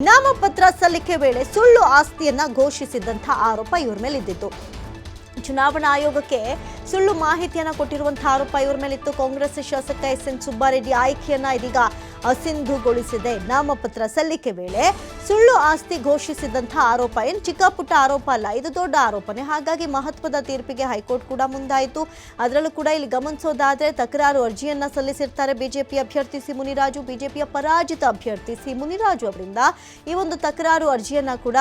ನಾಮಪತ್ರ ಸಲ್ಲಿಕೆ ವೇಳೆ ಸುಳ್ಳು ಆಸ್ತಿಯನ್ನ ಘೋಷಿಸಿದಂತ ಆರೋಪ ಇವರ ಮೇಲೆ ಇದ್ದಿತ್ತು. ಚುನಾವಣಾ ಆಯೋಗಕ್ಕೆ ಸುಳ್ಳು ಮಾಹಿತಿಯನ್ನ ಕೊಟ್ಟಿರುವಂತಹ ಆರೋಪ ಇವರ ಮೇಲಿತ್ತು. ಕಾಂಗ್ರೆಸ್ ಶಾಸಕ ಎಸ್.ಎನ್. ಸುಬ್ಬಾರೆಡ್ಡಿ ಆಯ್ಕೆಯನ್ನ ಇದೀಗ ಅಸಿಂಧುಗೊಳಿಸಿದೆ. ನಾಮಪತ್ರ ಸಲ್ಲಿಕೆ ವೇಳೆ ಸುಳ್ಳು ಆಸ್ತಿ ಘೋಷಿಸಿದಂತಹ ಆರೋಪ ಏನು ಚಿಕ್ಕ ಪುಟ್ಟ ಆರೋಪ ಅಲ್ಲ, ಇದು ದೊಡ್ಡ ಆರೋಪನೇ. ಹಾಗಾಗಿ ಮಹತ್ವದ ತೀರ್ಪಿಗೆ ಹೈಕೋರ್ಟ್ ಕೂಡ ಮುಂದಾಯಿತು. ಅದರಲ್ಲೂ ಕೂಡ ಇಲ್ಲಿ ಗಮನಿಸೋದಾದ್ರೆ ತಕರಾರು ಅರ್ಜಿಯನ್ನ ಸಲ್ಲಿಸಿರ್ತಾರೆ ಬಿಜೆಪಿ ಅಭ್ಯರ್ಥಿ ಸಿ ಮುನಿರಾಜು. ಬಿಜೆಪಿಯ ಪರಾಜಿತ ಅಭ್ಯರ್ಥಿ ಸಿ ಮುನಿರಾಜು ಅವರಿಂದ ಈ ಒಂದು ತಕರಾರು ಅರ್ಜಿಯನ್ನ ಕೂಡ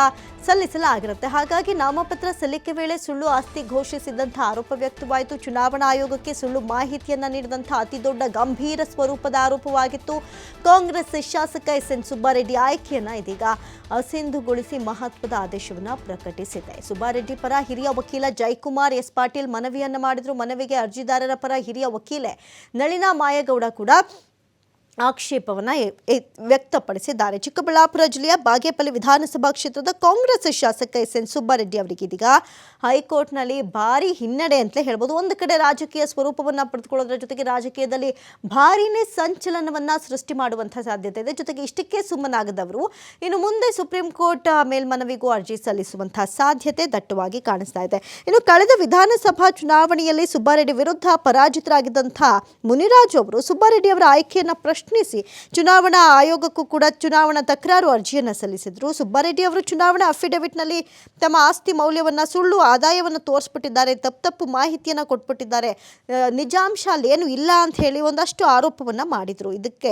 ಸಲ್ಲಿಸಲಾಗಿರುತ್ತೆ. ಹಾಗಾಗಿ ನಾಮಪತ್ರ ಸಲ್ಲಿಕೆ ವೇಳೆ ಸುಳ್ಳು ಆಸ್ತಿ ಘೋಷಿಸಿದಂತಹ ಆರೋಪ ವ್ಯಕ್ತವಾಯಿತು. ಚುನಾವಣಾ ಆಯೋಗಕ್ಕೆ ಸುಳ್ಳು ಮಾಹಿತಿಯನ್ನ ನೀಡಿದಂತಹ ಅತಿ ದೊಡ್ಡ ಗಂಭೀರ ಸ್ವರೂಪದ ಆರೋಪವಾಗಿತ್ತು. ಕಾಂಗ್ರೆಸ್ ಶಾಸಕ ಎಸ್.ಎನ್. ಸುಬ್ಬಾರೆಡ್ಡಿ ಆಯ್ಕೆಯನ್ನ ಇದೀಗ ಅಸಿಂಧುಗೊಳಿಸಿ ಮಹತ್ವದ ಆದೇಶವನ್ನ ಪ್ರಕಟಿಸಿದೆ. ಸುಬ್ಬಾರೆಡ್ಡಿ ಪರ ಹಿರಿಯ ವಕೀಲ ಜಯಕುಮಾರ್ ಎಸ್ ಪಾಟೀಲ್ ಮನವಿಯನ್ನ ಮಾಡಿದ್ರು. ಮನವಿಗೆ ಅರ್ಜಿದಾರರ ಪರ ಹಿರಿಯ ವಕೀಲೆ ನಳಿನಾ ಮಾಯಗೌಡ ಕೂಡ ಆಕ್ಷೇಪವನ್ನ ವ್ಯಕ್ತಪಡಿಸಿದ್ದಾರೆ. ಚಿಕ್ಕಬಳ್ಳಾಪುರ ಜಿಲ್ಲೆಯ ಬಾಗೇಪಲ್ಲಿ ವಿಧಾನಸಭಾ ಕ್ಷೇತ್ರದ ಕಾಂಗ್ರೆಸ್ ಶಾಸಕ ಎಸ್.ಎನ್. ಸುಬ್ಬಾರೆಡ್ಡಿ ಅವರಿಗೆ ಇದೀಗ ಹೈಕೋರ್ಟ್ನಲ್ಲಿ ಭಾರಿ ಹಿನ್ನಡೆ ಅಂತಲೇ ಹೇಳ್ಬೋದು. ಒಂದು ಕಡೆ ರಾಜಕೀಯ ಸ್ವರೂಪವನ್ನ ಪಡೆದುಕೊಳ್ಳೋದ್ರ ಜೊತೆಗೆ ರಾಜಕೀಯದಲ್ಲಿ ಭಾರಿನೇ ಸಂಚಲನವನ್ನ ಸೃಷ್ಟಿ ಮಾಡುವಂತಹ ಸಾಧ್ಯತೆ ಇದೆ. ಜೊತೆಗೆ ಇಷ್ಟಕ್ಕೆ ಸುಮ್ಮನಾಗದವರು ಇನ್ನು ಮುಂದೆ ಸುಪ್ರೀಂ ಕೋರ್ಟ್ ಮೇಲ್ಮನವಿಗೂ ಅರ್ಜಿ ಸಲ್ಲಿಸುವಂತಹ ಸಾಧ್ಯತೆ ದಟ್ಟವಾಗಿ ಕಾಣಿಸ್ತಾ ಇದೆ. ಇನ್ನು ಕಳೆದ ವಿಧಾನಸಭಾ ಚುನಾವಣೆಯಲ್ಲಿ ಸುಬ್ಬಾರೆಡ್ಡಿ ವಿರುದ್ಧ ಪರಾಜಿತರಾಗಿದ್ದಂತಹ ಮುನಿರಾಜು ಅವರು ಸುಬ್ಬಾರೆಡ್ಡಿ ಅವರ ಆಯ್ಕೆಯನ್ನ ಪ್ರಶ್ನಿಸಿ ಚುನಾವಣಾ ಆಯೋಗಕ್ಕೂ ಕೂಡ ಚುನಾವಣಾ ತಕರಾರು ಅರ್ಜಿಯನ್ನು ಸಲ್ಲಿಸಿದ್ರು. ಸುಬ್ಬಾರೆಡ್ಡಿ ಅವರು ಚುನಾವಣಾ ಅಫಿಡವಿಟ್ನಲ್ಲಿ ತಮ್ಮ ಆಸ್ತಿ ಮೌಲ್ಯವನ್ನ ಸುಳ್ಳು ಆದಾಯವನ್ನು ತೋರಿಸ್ಬಿಟ್ಟಿದ್ದಾರೆ, ತಪ್ಪು ಮಾಹಿತಿಯನ್ನು ಕೊಟ್ಬಿಟ್ಟಿದ್ದಾರೆ, ನಿಜಾಂಶ ಅಲ್ಲೇನು ಇಲ್ಲ ಅಂತ ಹೇಳಿ ಒಂದಷ್ಟು ಆರೋಪವನ್ನ ಮಾಡಿದ್ರು. ಇದಕ್ಕೆ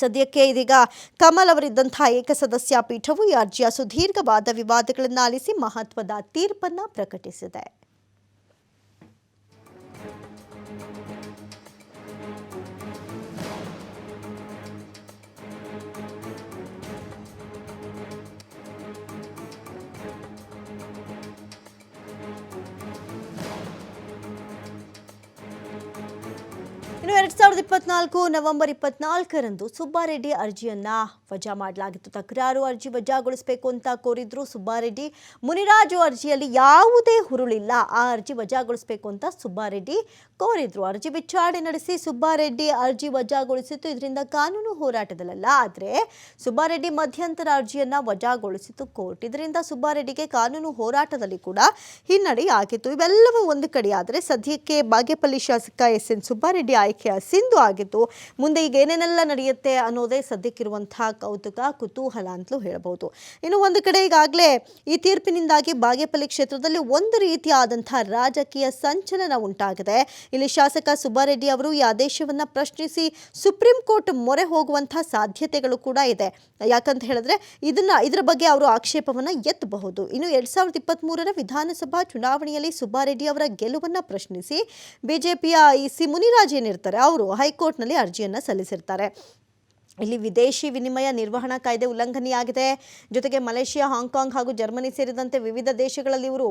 ಸದ್ಯಕ್ಕೆ ಇದೀಗ ಕಮಲ್ ಅವರಿದ್ದಂತಹ ಏಕಸದಸ್ಯ ಪೀಠವು ಈ ಅರ್ಜಿಯ ಸುದೀರ್ಘ ವಾದ ವಿವಾದಗಳನ್ನು ಆಲಿಸಿ ಮಹತ್ವದ ತೀರ್ಪನ್ನ ಪ್ರಕಟಿಸಿದೆ. ಇನ್ನು 2024 ನವೆಂಬರ್ 24ರಂದು ಸುಬ್ಬಾರೆಡ್ಡಿ ಅರ್ಜಿಯನ್ನ ವಜಾ ಮಾಡಲಾಗಿತ್ತು. ತಕರಾರು ಅರ್ಜಿ ವಜಾಗೊಳಿಸಬೇಕು ಅಂತ ಕೋರಿದ್ರು ಸುಬ್ಬಾರೆಡ್ಡಿ. ಮುನಿರಾಜು ಅರ್ಜಿಯಲ್ಲಿ ಯಾವುದೇ ಹುರುಳಿಲ್ಲ, ಆ ಅರ್ಜಿ ವಜಾಗೊಳಿಸಬೇಕು ಅಂತ ಸುಬ್ಬಾರೆಡ್ಡಿ ಕೋರಿದ್ರು. ಅರ್ಜಿ ವಿಚಾರಣೆ ನಡೆಸಿ ಸುಬ್ಬಾರೆಡ್ಡಿ ಅರ್ಜಿ ವಜಾಗೊಳಿಸಿತ್ತು. ಇದರಿಂದ ಕಾನೂನು ಹೋರಾಟದಲ್ಲ, ಆದರೆ ಸುಬ್ಬಾರೆಡ್ಡಿ ಮಧ್ಯಂತರ ಅರ್ಜಿಯನ್ನ ವಜಾಗೊಳಿಸಿತು ಕೋರ್ಟ್. ಇದರಿಂದ ಸುಬ್ಬಾರೆಡ್ಡಿಗೆ ಕಾನೂನು ಹೋರಾಟದಲ್ಲಿ ಕೂಡ ಹಿನ್ನಡೆ ಆಗಿತ್ತು. ಇವೆಲ್ಲವೂ ಒಂದು ಕಡೆ ಆದರೆ ಸದ್ಯಕ್ಕೆ ಬಾಗೇಪಲ್ಲಿ ಶಾಸಕ ಎಸ್.ಎನ್. ಸುಬ್ಬಾರೆಡ್ಡಿ ಆಯ್ಕೆ ಸಿಂಧು ಆಗಿತ್ತು. ಮುಂದೆ ಈಗ ಏನೇನೆಲ್ಲ ನಡೆಯುತ್ತೆ ಅನ್ನೋದೇ ಸದ್ಯಕ್ಕಿರುವಂತಹ ಕೌತುಕ ಕುತೂಹಲ ಅಂತಲೂ ಹೇಳಬಹುದು. ಇನ್ನು ಒಂದು ಕಡೆ ಈಗಾಗಲೇ ಈ ತೀರ್ಪಿನಿಂದಾಗಿ ಬಾಗೇಪಲ್ಲಿ ಕ್ಷೇತ್ರದಲ್ಲಿ ಒಂದು ರೀತಿಯಾದಂತಹ ರಾಜಕೀಯ ಸಂಚಲನ ಉಂಟಾಗಿದೆ. ಇಲ್ಲಿ ಶಾಸಕ ಸುಬ್ಬಾರೆಡ್ಡಿ ಅವರು ಈ ಆದೇಶವನ್ನ ಪ್ರಶ್ನಿಸಿ ಸುಪ್ರೀಂ ಕೋರ್ಟ್ ಮೊರೆ ಹೋಗುವಂತಹ ಸಾಧ್ಯತೆಗಳು ಕೂಡ ಇದೆ. ಯಾಕಂತ ಹೇಳಿದ್ರೆ ಇದರ ಬಗ್ಗೆ ಅವರು ಆಕ್ಷೇಪವನ್ನ ಎತ್ತಬಹುದು. ಇನ್ನು 2023ರ ವಿಧಾನಸಭಾ ಚುನಾವಣೆಯಲ್ಲಿ ಸುಬ್ಬಾರೆಡ್ಡಿ ಅವರ ಗೆಲುವನ್ನ ಪ್ರಶ್ನಿಸಿ ಬಿಜೆಪಿಯ ಈ ಸಿ ಮುನಿರಾಜ್ ಏನಿರ್ತಾರೆ ಅವರು ಹೈಕೋರ್ಟ್ನಲ್ಲಿ ಅರ್ಜಿಯನ್ನ ಸಲ್ಲಿಸಿರ್ತಾರೆ. ಇಲ್ಲಿ ವಿದೇಶಿ ವಿನಿಮಯ ನಿರ್ವಹಣಾ ಕಾಯ್ದೆ ಉಲ್ಲಂಘನೆಯಾಗಿದೆ. ಜೊತೆಗೆ ಮಲೇಷಿಯಾ, ಹಾಂಗ್ಕಾಂಗ್ ಹಾಗೂ ಜರ್ಮನಿ ಸೇರಿದಂತೆ ವಿವಿಧ ದೇಶಗಳಲ್ಲಿ ಇವರು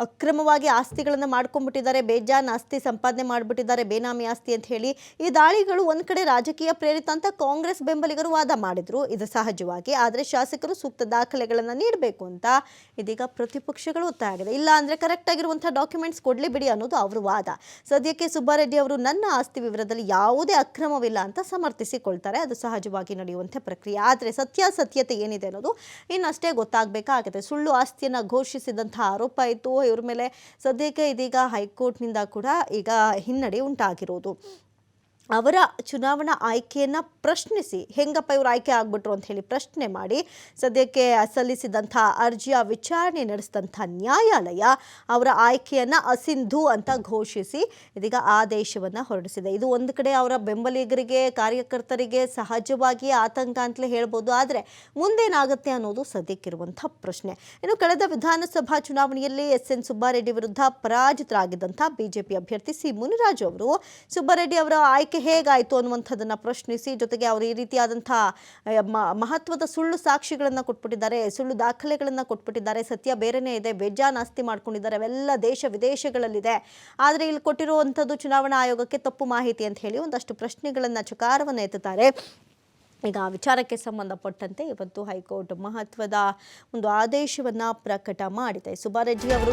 ಅಕ್ರಮವಾಗಿ ಆಸ್ತಿಗಳನ್ನು ಮಾಡ್ಕೊಂಡ್ಬಿಟ್ಟಿದ್ದಾರೆ, ಬೇಜಾನ್ ಆಸ್ತಿ ಸಂಪಾದನೆ ಮಾಡಿಬಿಟ್ಟಿದ್ದಾರೆ, ಬೇನಾಮಿ ಆಸ್ತಿ ಅಂತ ಹೇಳಿ. ಈ ದಾಳಿಗಳು ಒಂದು ಕಡೆ ರಾಜಕೀಯ ಪ್ರೇರಿತ ಅಂತ ಕಾಂಗ್ರೆಸ್ ಬೆಂಬಲಿಗರು ವಾದ ಮಾಡಿದ್ರು. ಇದು ಸಹಜವಾಗಿ, ಆದರೆ ಶಾಸಕರು ಸೂಕ್ತ ದಾಖಲೆಗಳನ್ನು ನೀಡಬೇಕು ಅಂತ ಇದೀಗ ಪ್ರತಿಪಕ್ಷಗಳು ಒತ್ತಾಯ ಆಗಿದೆ. ಇಲ್ಲ ಅಂದರೆ ಕರೆಕ್ಟ್ ಆಗಿರುವಂಥ ಡಾಕ್ಯುಮೆಂಟ್ಸ್ ಕೊಡಲಿ ಬಿಡಿ ಅನ್ನೋದು ಅವರ ವಾದ. ಸದ್ಯಕ್ಕೆ ಸುಬ್ಬಾರೆಡ್ಡಿ ಅವರು ನನ್ನ ಆಸ್ತಿ ವಿವರದಲ್ಲಿ ಯಾವುದೇ ಅಕ್ರಮವಿಲ್ಲ ಅಂತ ಸಮರ್ಥಿಸಿಕೊಳ್ತಾರೆ. ಅದು ಸಹಜವಾಗಿ ನಡೆಯುವಂಥ ಪ್ರಕ್ರಿಯೆ. ಆದರೆ ಸತ್ಯಾಸತ್ಯತೆ ಏನಿದೆ ಅನ್ನೋದು ಇನ್ನಷ್ಟೇ ಗೊತ್ತಾಗಬೇಕಾಗುತ್ತೆ. ಸುಳ್ಳು ಆಸ್ತಿಯನ್ನು ಘೋಷಿಸಿದಂತಹ ಆರೋಪ ಇತ್ತು ಇವ್ರ ಮೇಲೆ. ಸದ್ಯಕ್ಕೆ ಇದೀಗ ಹೈಕೋರ್ಟ್ನಿಂದ ಕೂಡ ಈಗ ಹಿನ್ನಡೆ ಉಂಟಾಗಿರೋದು. ಅವರ ಚುನಾವಣಾ ಆಯ್ಕೆಯನ್ನು ಪ್ರಶ್ನಿಸಿ ಹೆಂಗಪ್ಪ ಇವರು ಆಯ್ಕೆ ಆಗ್ಬಿಟ್ರು ಅಂತ ಹೇಳಿ ಪ್ರಶ್ನೆ ಮಾಡಿ ಸದ್ಯಕ್ಕೆ ಸಲ್ಲಿಸಿದಂಥ ಅರ್ಜಿಯ ವಿಚಾರಣೆ ನಡೆಸಿದಂಥ ನ್ಯಾಯಾಲಯ ಅವರ ಆಯ್ಕೆಯನ್ನು ಅಸಿಂಧು ಅಂತ ಘೋಷಿಸಿ ಇದೀಗ ಆದೇಶವನ್ನು ಹೊರಡಿಸಿದೆ. ಇದು ಒಂದು ಕಡೆ ಅವರ ಬೆಂಬಲಿಗರಿಗೆ, ಕಾರ್ಯಕರ್ತರಿಗೆ ಸಹಜವಾಗಿ ಆತಂಕ ಅಂತಲೇ ಹೇಳ್ಬೋದು. ಆದರೆ ಮುಂದೇನಾಗುತ್ತೆ ಅನ್ನೋದು ಸದ್ಯಕ್ಕಿರುವಂಥ ಪ್ರಶ್ನೆ. ಇನ್ನು ಕಳೆದ ವಿಧಾನಸಭಾ ಚುನಾವಣೆಯಲ್ಲಿ ಎಸ್.ಎನ್. ಸುಬ್ಬಾರೆಡ್ಡಿ ವಿರುದ್ಧ ಪರಾಜಿತರಾಗಿದ್ದಂಥ ಬಿಜೆಪಿ ಅಭ್ಯರ್ಥಿ ಸಿ ಮುನಿರಾಜು ಅವರು ಸುಬ್ಬಾರೆಡ್ಡಿ ಅವರ ಆಯ್ಕೆ ಹೇಗಾಯಿತು ಅನ್ನುವಂಥದ್ದನ್ನು ಪ್ರಶ್ನಿಸಿ, ಜೊತೆಗೆ ಅವರು ಈ ರೀತಿಯಾದಂತಹ ಮಹತ್ವದ ಸುಳ್ಳು ಸಾಕ್ಷಿಗಳನ್ನು ಕೊಟ್ಬಿಟ್ಟಿದ್ದಾರೆ, ಸುಳ್ಳು ದಾಖಲೆಗಳನ್ನು ಕೊಟ್ಬಿಟ್ಟಿದ್ದಾರೆ, ಸತ್ಯ ಬೇರೆನೇ ಇದೆ, ಬೇಜಾನ್ ಆಸ್ತಿ ಮಾಡ್ಕೊಂಡಿದ್ದಾರೆ, ಅವೆಲ್ಲ ದೇಶ ವಿದೇಶಗಳಲ್ಲಿದೆ, ಆದರೆ ಇಲ್ಲಿ ಕೊಟ್ಟಿರುವಂಥದ್ದು ಚುನಾವಣಾ ಆಯೋಗಕ್ಕೆ ತಪ್ಪು ಮಾಹಿತಿ ಅಂತ ಹೇಳಿ ಒಂದಷ್ಟು ಪ್ರಶ್ನೆಗಳನ್ನು ಚಕಾರವನ್ನು ಎತ್ತುತ್ತಾರೆ. ಈಗ ಆ ವಿಚಾರಕ್ಕೆ ಸಂಬಂಧಪಟ್ಟಂತೆ ಇವತ್ತು ಹೈಕೋರ್ಟ್ ಮಹತ್ವದ ಒಂದು ಆದೇಶವನ್ನು ಪ್ರಕಟ ಮಾಡಿದೆ. ಸುಬ್ಬಾರೆಡ್ಡಿ ಅವರು